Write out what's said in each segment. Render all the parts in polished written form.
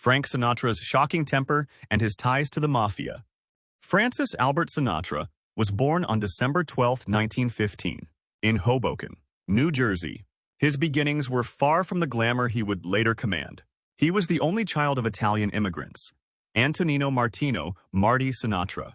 Frank Sinatra's shocking temper, and his ties to the Mafia. Francis Albert Sinatra was born on December 12, 1915, in Hoboken, New Jersey. His beginnings were far from the glamour he would later command. He was the only child of Italian immigrants, Antonino Martino Marty Sinatra,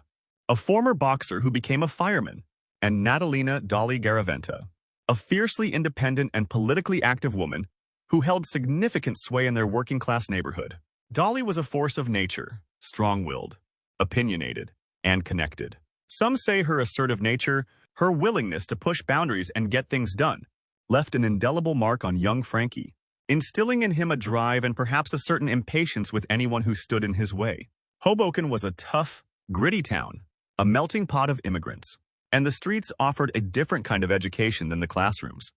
a former boxer who became a fireman, and Natalina Dolly Garaventa, a fiercely independent and politically active woman who held significant sway in their working-class neighborhood. Dolly was a force of nature, strong-willed, opinionated, and connected. Some say her assertive nature, her willingness to push boundaries and get things done, left an indelible mark on young Frankie, instilling in him a drive and perhaps a certain impatience with anyone who stood in his way. Hoboken was a tough, gritty town, a melting pot of immigrants, and the streets offered a different kind of education than the classrooms.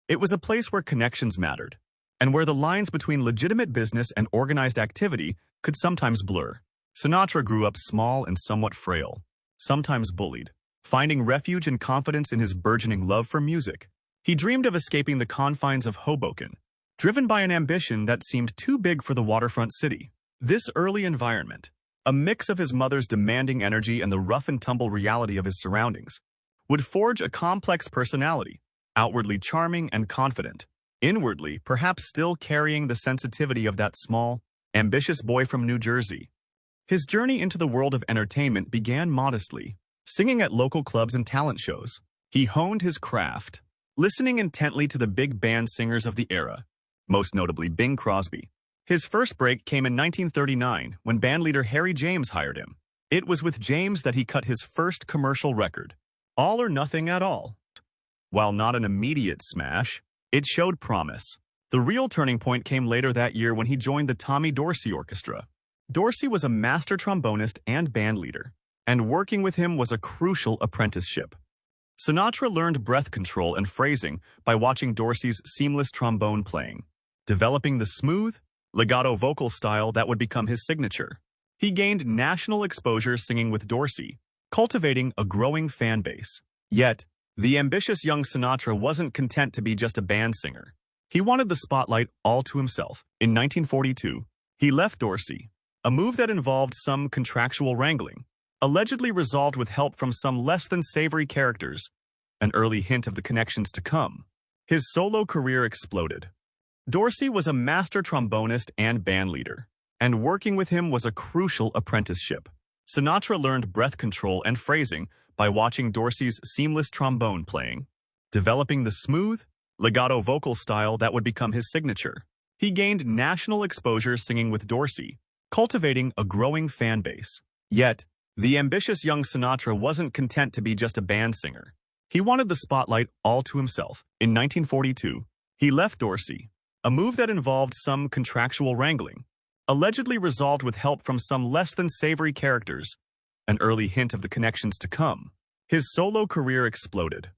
It was a place where connections mattered, and where the lines between legitimate business and organized activity could sometimes blur. Sinatra grew up small and somewhat frail, sometimes bullied, finding refuge and confidence in his burgeoning love for music. He dreamed of escaping the confines of Hoboken, driven by an ambition that seemed too big for the waterfront city. This early environment, a mix of his mother's demanding energy and the rough-and-tumble reality of his surroundings, would forge a complex personality, outwardly charming and confident, inwardly perhaps still carrying the sensitivity of that small, ambitious boy from New Jersey. His journey into the world of entertainment began modestly, singing at local clubs and talent shows. He honed his craft, listening intently to the big band singers of the era, most notably Bing Crosby. His first break came in 1939 when bandleader Harry James hired him. It was with James that he cut his first commercial record, All or Nothing at All. While not an immediate smash, it showed promise. The real turning point came later that year when he joined the Tommy Dorsey Orchestra. Dorsey was a master trombonist and bandleader, and working with him was a crucial apprenticeship. Sinatra learned breath control and phrasing by watching Dorsey's seamless trombone playing, developing the smooth, legato vocal style that would become his signature. He gained national exposure singing with Dorsey, cultivating a growing fan base. Yet, the ambitious young Sinatra wasn't content to be just a band singer. He wanted the spotlight all to himself. In 1942, he left Dorsey, a move that involved some contractual wrangling, allegedly resolved with help from some less-than-savory characters, an early hint of the connections to come. His solo career exploded. Dorsey was a master trombonist and bandleader, and working with him was a crucial apprenticeship. Sinatra learned breath control and phrasing by watching Dorsey's seamless trombone playing, developing the smooth, legato vocal style that would become his signature. He gained national exposure singing with Dorsey, cultivating a growing fan base. Yet, the ambitious young Sinatra wasn't content to be just a band singer. He wanted the spotlight all to himself. In 1942, he left Dorsey, a move that involved some contractual wrangling, allegedly resolved with help from some less-than-savory characters, an early hint of the connections to come. His solo career exploded.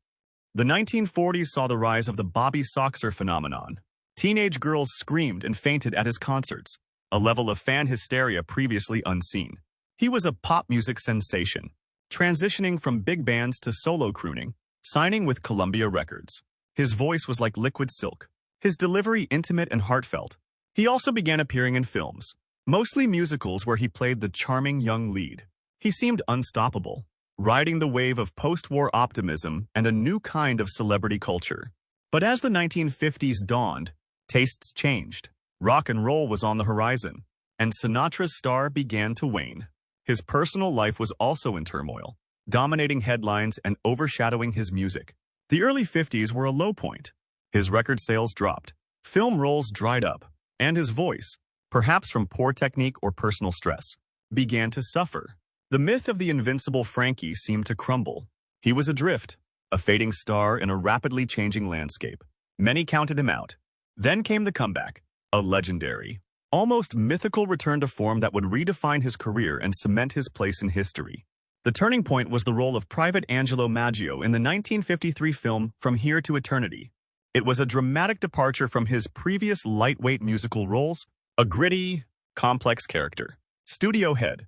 The 1940s saw the rise of the Bobby Soxer phenomenon. Teenage girls screamed and fainted at his concerts, a level of fan hysteria previously unseen. He was a pop music sensation, transitioning from big bands to solo crooning, signing with Columbia Records. His voice was like liquid silk, his delivery intimate and heartfelt. He also began appearing in films, mostly musicals where he played the charming young lead. He seemed unstoppable, riding the wave of post-war optimism and a new kind of celebrity culture. But as the 1950s dawned, tastes changed. Rock and roll was on the horizon, and Sinatra's star began to wane. His personal life was also in turmoil, dominating headlines and overshadowing his music. The early 50s were a low point. His record sales dropped, film roles dried up, and his voice, perhaps from poor technique or personal stress, began to suffer. The myth of the invincible Frankie seemed to crumble. He was adrift, a fading star in a rapidly changing landscape. Many counted him out. Then came the comeback, a legendary, almost mythical return to form that would redefine his career and cement his place in history. The turning point was the role of Private Angelo Maggio in the 1953 film From Here to Eternity. It was a dramatic departure from his previous lightweight musical roles, a gritty, complex character. Studio head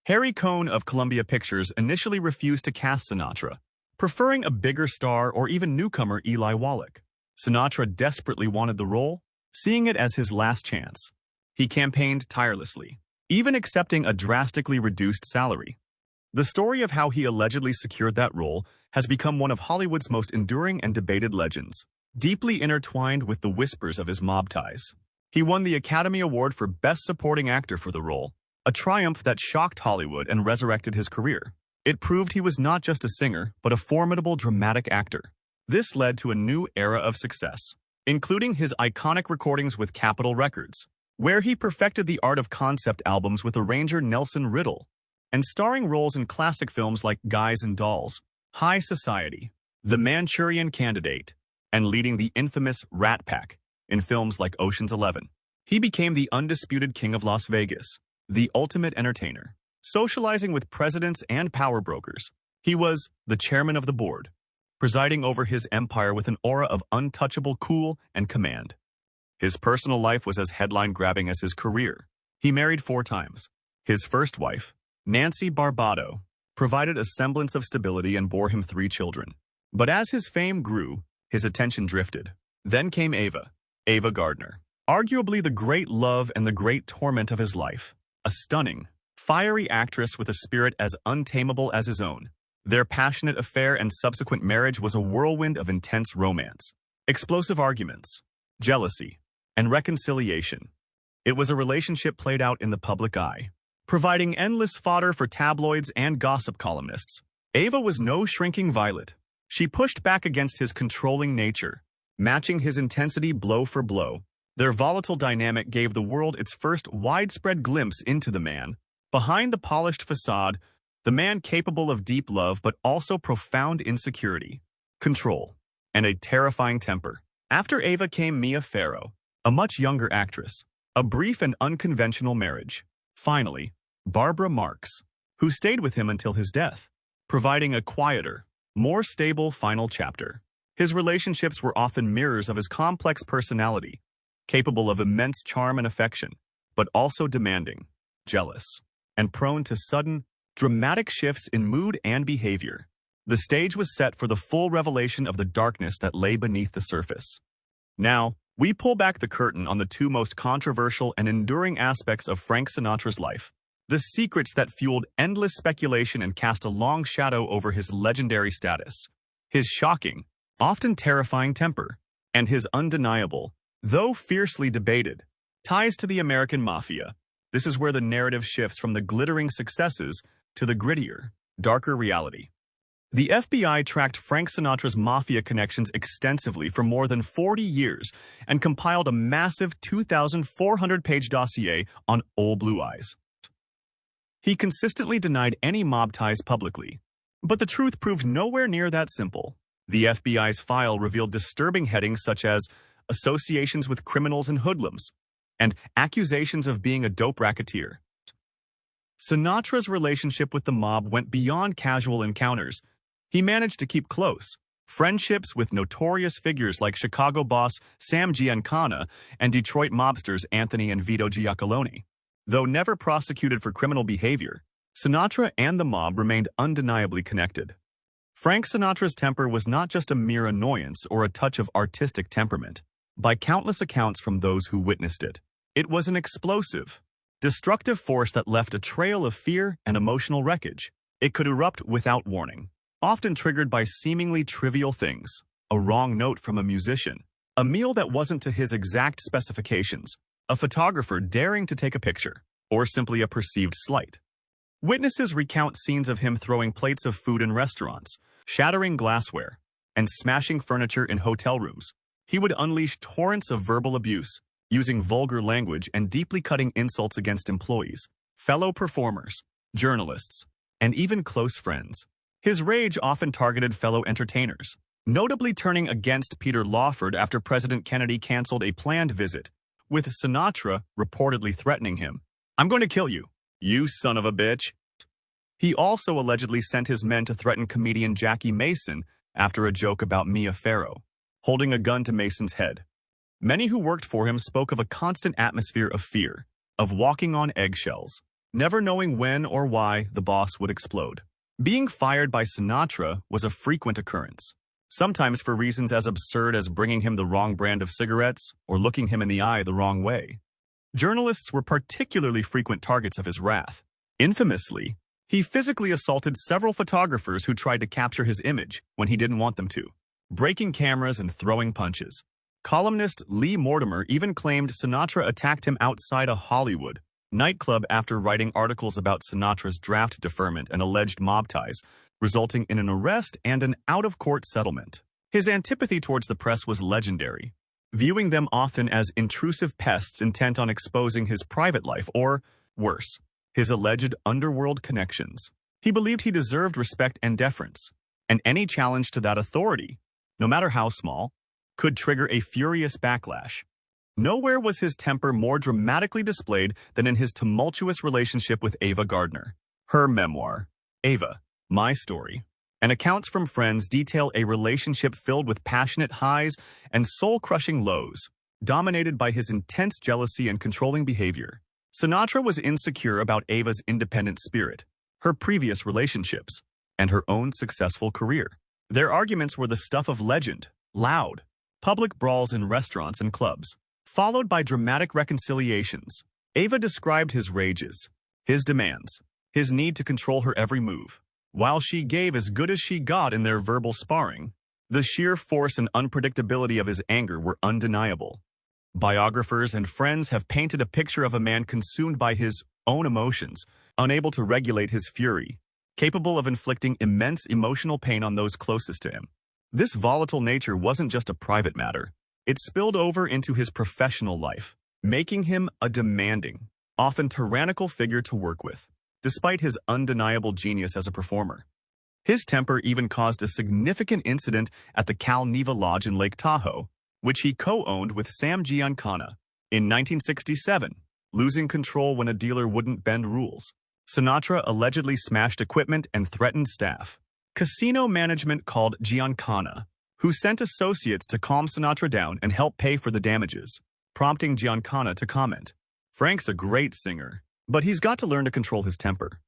Harry Cohn of Columbia Pictures initially refused to cast Sinatra, preferring a bigger star or even newcomer Eli Wallach. Sinatra desperately wanted the role, seeing it as his last chance. He campaigned tirelessly, even accepting a drastically reduced salary. The story of how he allegedly secured that role has become one of Hollywood's most enduring and debated legends, deeply intertwined with the whispers of his mob ties. He won the Academy Award for Best Supporting Actor for the role, a triumph that shocked Hollywood and resurrected his career. It proved he was not just a singer, but a formidable dramatic actor. This led to a new era of success, including his iconic recordings with Capitol Records, where he perfected the art of concept albums with arranger Nelson Riddle, and starring roles in classic films like Guys and Dolls, High Society, The Manchurian Candidate, and leading the infamous Rat Pack in films like Ocean's 11. He became the undisputed king of Las Vegas, the ultimate entertainer, socializing with presidents and power brokers. He was the chairman of the board, presiding over his empire with an aura of untouchable cool and command. His personal life was as headline-grabbing as his career. He married 4 times. His first wife, Nancy Barbado, provided a semblance of stability and bore him 3 children. But as his fame grew, his attention drifted. Then came Ava Gardner, arguably the great love and the great torment of his life, a stunning, fiery actress with a spirit as untamable as his own. Their passionate affair and subsequent marriage was a whirlwind of intense romance, explosive arguments, jealousy, and reconciliation. It was a relationship played out in the public eye, providing endless fodder for tabloids and gossip columnists. Ava was no shrinking violet. She pushed back against his controlling nature, matching his intensity blow for blow. Their volatile dynamic gave the world its first widespread glimpse into the man behind the polished facade, the man capable of deep love but also profound insecurity, control, and a terrifying temper. After Ava came Mia Farrow, a much younger actress, a brief and unconventional marriage. Finally, Barbara Marx, who stayed with him until his death, providing a quieter, more stable final chapter. His relationships were often mirrors of his complex personality, capable of immense charm and affection, but also demanding, jealous, and prone to sudden, dramatic shifts in mood and behavior. The stage was set for the full revelation of the darkness that lay beneath the surface. Now, we pull back the curtain on the 2 most controversial and enduring aspects of Frank Sinatra's life, the secrets that fueled endless speculation and cast a long shadow over his legendary status, his shocking, often terrifying temper, and his undeniable, though fiercely debated, ties to the American Mafia. This is where the narrative shifts from the glittering successes to the grittier, darker reality. The FBI tracked Frank Sinatra's Mafia connections extensively for more than 40 years and compiled a massive 2,400-page dossier on Old Blue Eyes. He consistently denied any mob ties publicly, but the truth proved nowhere near that simple. The FBI's file revealed disturbing headings such as associations with criminals and hoodlums, and accusations of being a dope racketeer. Sinatra's relationship with the mob went beyond casual encounters. He managed to keep close friendships with notorious figures like Chicago boss Sam Giancana and Detroit mobsters Anthony and Vito Giacalone. Though never prosecuted for criminal behavior, Sinatra and the mob remained undeniably connected. Frank Sinatra's temper was not just a mere annoyance or a touch of artistic temperament. By countless accounts from those who witnessed it, it was an explosive, destructive force that left a trail of fear and emotional wreckage. It could erupt without warning, often triggered by seemingly trivial things, a wrong note from a musician, a meal that wasn't to his exact specifications, a photographer daring to take a picture, or simply a perceived slight. Witnesses recount scenes of him throwing plates of food in restaurants, shattering glassware, and smashing furniture in hotel rooms. He would unleash torrents of verbal abuse, using vulgar language and deeply cutting insults against employees, fellow performers, journalists, and even close friends. His rage often targeted fellow entertainers, notably turning against Peter Lawford after President Kennedy canceled a planned visit, with Sinatra reportedly threatening him. "I'm going to kill you, you son of a bitch." He also allegedly sent his men to threaten comedian Jackie Mason after a joke about Mia Farrow, holding a gun to Mason's head. Many who worked for him spoke of a constant atmosphere of fear, of walking on eggshells, never knowing when or why the boss would explode. Being fired by Sinatra was a frequent occurrence, sometimes for reasons as absurd as bringing him the wrong brand of cigarettes or looking him in the eye the wrong way. Journalists were particularly frequent targets of his wrath. Infamously, he physically assaulted several photographers who tried to capture his image when he didn't want them to, breaking cameras and throwing punches. Columnist Lee Mortimer even claimed Sinatra attacked him outside a Hollywood nightclub after writing articles about Sinatra's draft deferment and alleged mob ties, resulting in an arrest and an out-of-court settlement. His antipathy towards the press was legendary, viewing them often as intrusive pests intent on exposing his private life or, worse, his alleged underworld connections. He believed he deserved respect and deference, and any challenge to that authority, no matter how small, could trigger a furious backlash. Nowhere was his temper more dramatically displayed than in his tumultuous relationship with Ava Gardner. Her memoir, Ava, My Story, and accounts from friends detail a relationship filled with passionate highs and soul-crushing lows, dominated by his intense jealousy and controlling behavior. Sinatra was insecure about Ava's independent spirit, her previous relationships, and her own successful career. Their arguments were the stuff of legend, loud, public brawls in restaurants and clubs, followed by dramatic reconciliations. Ava described his rages, his demands, his need to control her every move. While she gave as good as she got in their verbal sparring, the sheer force and unpredictability of his anger were undeniable. Biographers and friends have painted a picture of a man consumed by his own emotions, unable to regulate his fury, capable of inflicting immense emotional pain on those closest to him. This volatile nature wasn't just a private matter. It spilled over into his professional life, making him a demanding, often tyrannical figure to work with, despite his undeniable genius as a performer. His temper even caused a significant incident at the Cal Neva Lodge in Lake Tahoe, which he co-owned with Sam Giancana. In 1967, losing control when a dealer wouldn't bend rules, Sinatra allegedly smashed equipment and threatened staff. Casino management called Giancana, who sent associates to calm Sinatra down and help pay for the damages, prompting Giancana to comment, "Frank's a great singer, but he's got to learn to control his temper."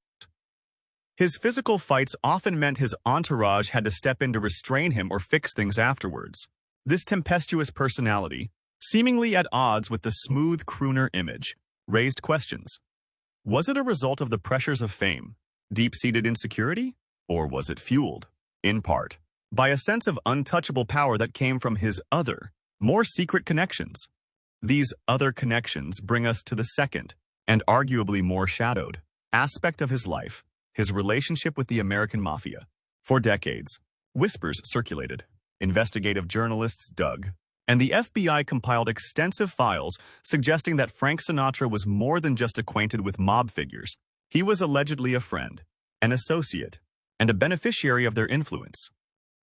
His physical fights often meant his entourage had to step in to restrain him or fix things afterwards. This tempestuous personality, seemingly at odds with the smooth crooner image, raised questions. Was it a result of the pressures of fame, deep-seated insecurity? Or was it fueled, in part, by a sense of untouchable power that came from his other, more secret connections? These other connections bring us to the second, and arguably more shadowed, aspect of his life, his relationship with the American Mafia. For decades, whispers circulated, investigative journalists dug, and the FBI compiled extensive files suggesting that Frank Sinatra was more than just acquainted with mob figures. He was allegedly a friend, an associate, and a beneficiary of their influence.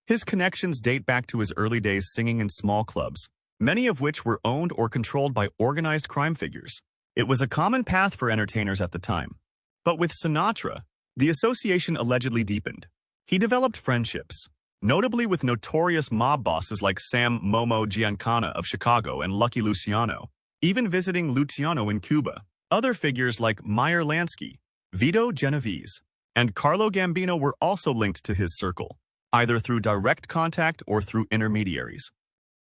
His connections date back to his early days singing in small clubs, many of which were owned or controlled by organized crime figures. It was a common path for entertainers at the time. But with Sinatra, the association allegedly deepened. He developed friendships, notably with notorious mob bosses like Sam Momo Giancana of Chicago and Lucky Luciano, even visiting Luciano in Cuba. Other figures like Meyer Lansky, Vito Genovese, and Carlo Gambino were also linked to his circle, either through direct contact or through intermediaries.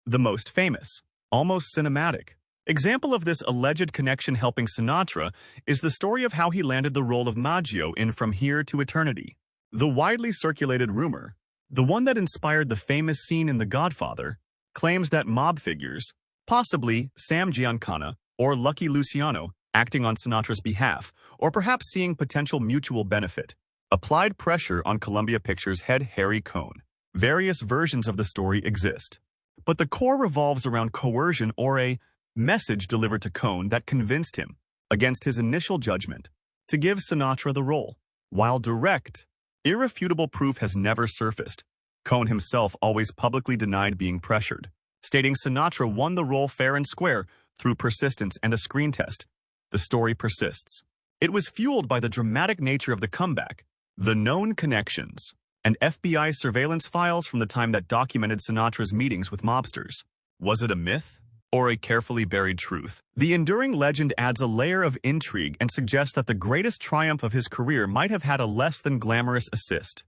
The most famous, almost cinematic, example of this alleged connection helping Sinatra is the story of how he landed the role of Maggio in From Here to Eternity. The widely circulated rumor, the one that inspired the famous scene in The Godfather, claims that mob figures, possibly Sam Giancana or Lucky Luciano, acting on Sinatra's behalf, or perhaps seeing potential mutual benefit, applied pressure on Columbia Pictures head Harry Cohn. Various versions of the story exist, but the core revolves around coercion or a message delivered to Cohn that convinced him, against his initial judgment, to give Sinatra the role. While direct, irrefutable proof has never surfaced, Cohn himself always publicly denied being pressured, stating Sinatra won the role fair and square through persistence and a screen test. The story persists. It was fueled by the dramatic nature of the comeback, the known connections, and FBI surveillance files from the time that documented Sinatra's meetings with mobsters. Was it a myth or a carefully buried truth? The enduring legend adds a layer of intrigue and suggests that the greatest triumph of his career might have had a less than glamorous assist.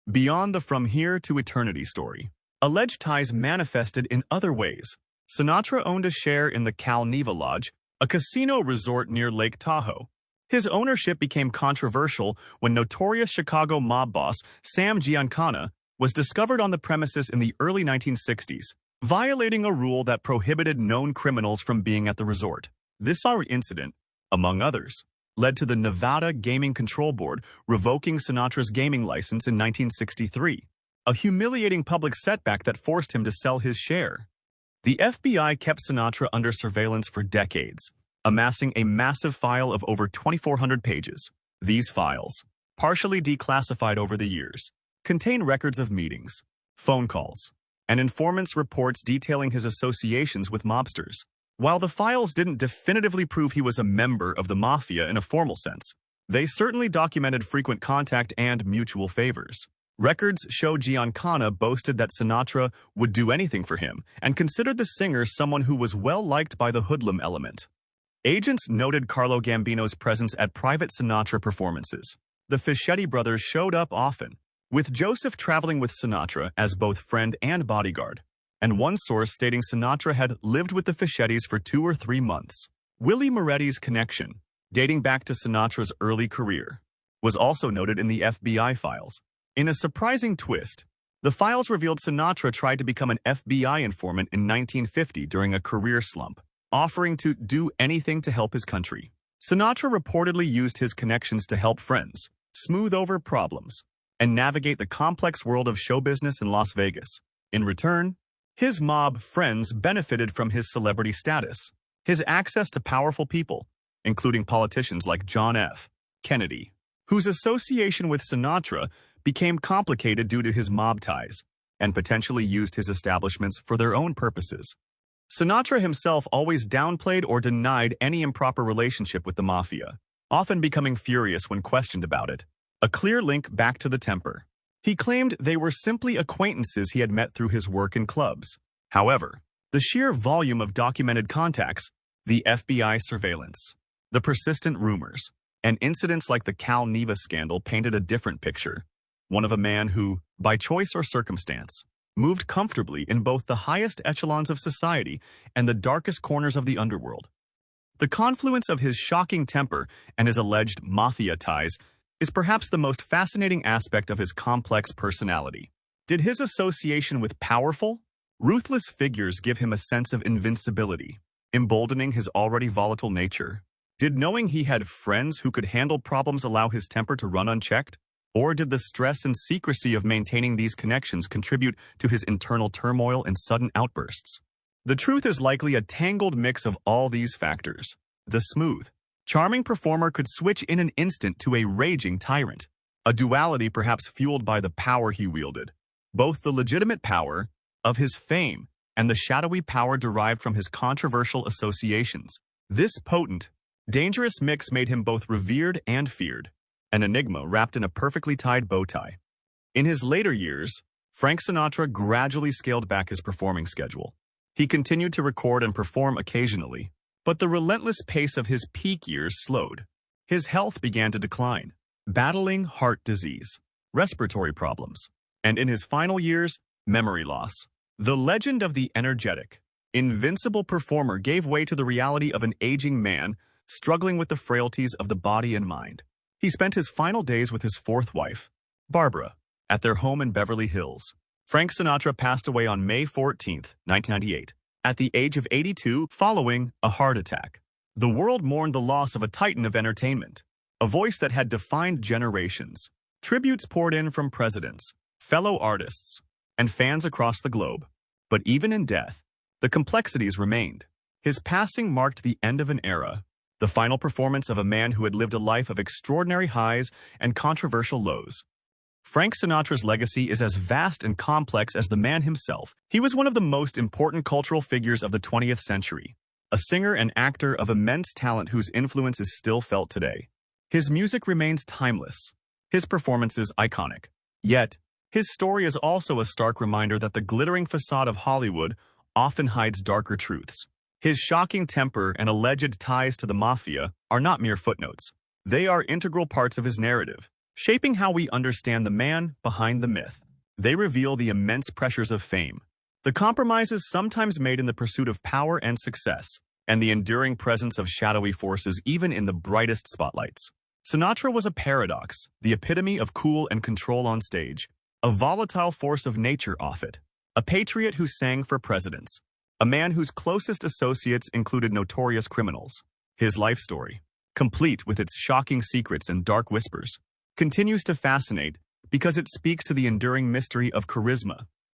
Beyond the From Here to Eternity story, alleged ties manifested in other ways. Sinatra owned a share in the Cal Neva Lodge, a casino resort near Lake Tahoe. His ownership became controversial when notorious Chicago mob boss Sam Giancana was discovered on the premises in the early 1960s, violating a rule that prohibited known criminals from being at the resort. This incident, among others, led to the Nevada Gaming Control Board revoking Sinatra's gaming license in 1963, a humiliating public setback that forced him to sell his share. The FBI kept Sinatra under surveillance for decades, amassing a massive file of over 2,400 pages. These files, partially declassified over the years, contain records of meetings, phone calls, and informants' reports detailing his associations with mobsters. While the files didn't definitively prove he was a member of the Mafia in a formal sense, they certainly documented frequent contact and mutual favors. Records show Giancana boasted that Sinatra would do anything for him and considered the singer someone who was well liked by the hoodlum element. Agents noted Carlo Gambino's presence at private Sinatra performances. The Fischetti brothers showed up often, with Joseph traveling with Sinatra as both friend and bodyguard, and one source stating Sinatra had lived with the Fischettis for 2 or 3 months. Willie Moretti's connection, dating back to Sinatra's early career, was also noted in the FBI files. In a surprising twist, the files revealed Sinatra tried to become an FBI informant in 1950 during a career slump, offering to do anything to help his country. Sinatra reportedly used his connections to help friends, smooth over problems, and navigate the complex world of show business in Las Vegas. In return, his mob friends benefited from his celebrity status, his access to powerful people, including politicians like John F. Kennedy, whose association with Sinatra became complicated due to his mob ties, and potentially used his establishments for their own purposes. Sinatra himself always downplayed or denied any improper relationship with the Mafia, often becoming furious when questioned about it. A clear link back to the temper. He claimed they were simply acquaintances he had met through his work in clubs. However, the sheer volume of documented contacts, the FBI surveillance, the persistent rumors, and incidents like the Cal Neva scandal painted a different picture. One of a man who, by choice or circumstance, moved comfortably in both the highest echelons of society and the darkest corners of the underworld. The confluence of his shocking temper and his alleged mafia ties is perhaps the most fascinating aspect of his complex personality. Did his association with powerful, ruthless figures give him a sense of invincibility, emboldening his already volatile nature? Did knowing he had friends who could handle problems allow his temper to run unchecked? Or did the stress and secrecy of maintaining these connections contribute to his internal turmoil and sudden outbursts? The truth is likely a tangled mix of all these factors. The smooth, charming performer could switch in an instant to a raging tyrant, a duality perhaps fueled by the power he wielded, both the legitimate power of his fame and the shadowy power derived from his controversial associations. This potent, dangerous mix made him both revered and feared, an enigma wrapped in a perfectly tied bow tie. In his later years, Frank Sinatra gradually scaled back his performing schedule. He continued to record and perform occasionally, but the relentless pace of his peak years slowed. His health began to decline, battling heart disease, respiratory problems, and in his final years, memory loss. The legend of the energetic, invincible performer gave way to the reality of an aging man struggling with the frailties of the body and mind. He spent his final days with his fourth wife, Barbara, at their home in Beverly Hills. Frank Sinatra passed away on May 14, 1998, at the age of 82 following a heart attack. The world mourned the loss of a titan of entertainment, a voice that had defined generations. Tributes poured in from presidents, fellow artists, and fans across the globe. But even in death, the complexities remained. His passing marked the end of an era, the final performance of a man who had lived a life of extraordinary highs and controversial lows. Frank Sinatra's legacy is as vast and complex as the man himself. He was one of the most important cultural figures of the 20th century, a singer and actor of immense talent whose influence is still felt today. His music remains timeless, his performances iconic. Yet, his story is also a stark reminder that the glittering facade of Hollywood often hides darker truths. His shocking temper and alleged ties to the Mafia are not mere footnotes. They are integral parts of his narrative, shaping how we understand the man behind the myth. They reveal the immense pressures of fame, the compromises sometimes made in the pursuit of power and success, and the enduring presence of shadowy forces even in the brightest spotlights. Sinatra was a paradox, the epitome of cool and control on stage, a volatile force of nature off it, a patriot who sang for presidents, a man whose closest associates included notorious criminals. His life story, complete with its shocking secrets and dark whispers, continues to fascinate because it speaks to the enduring mystery of charisma,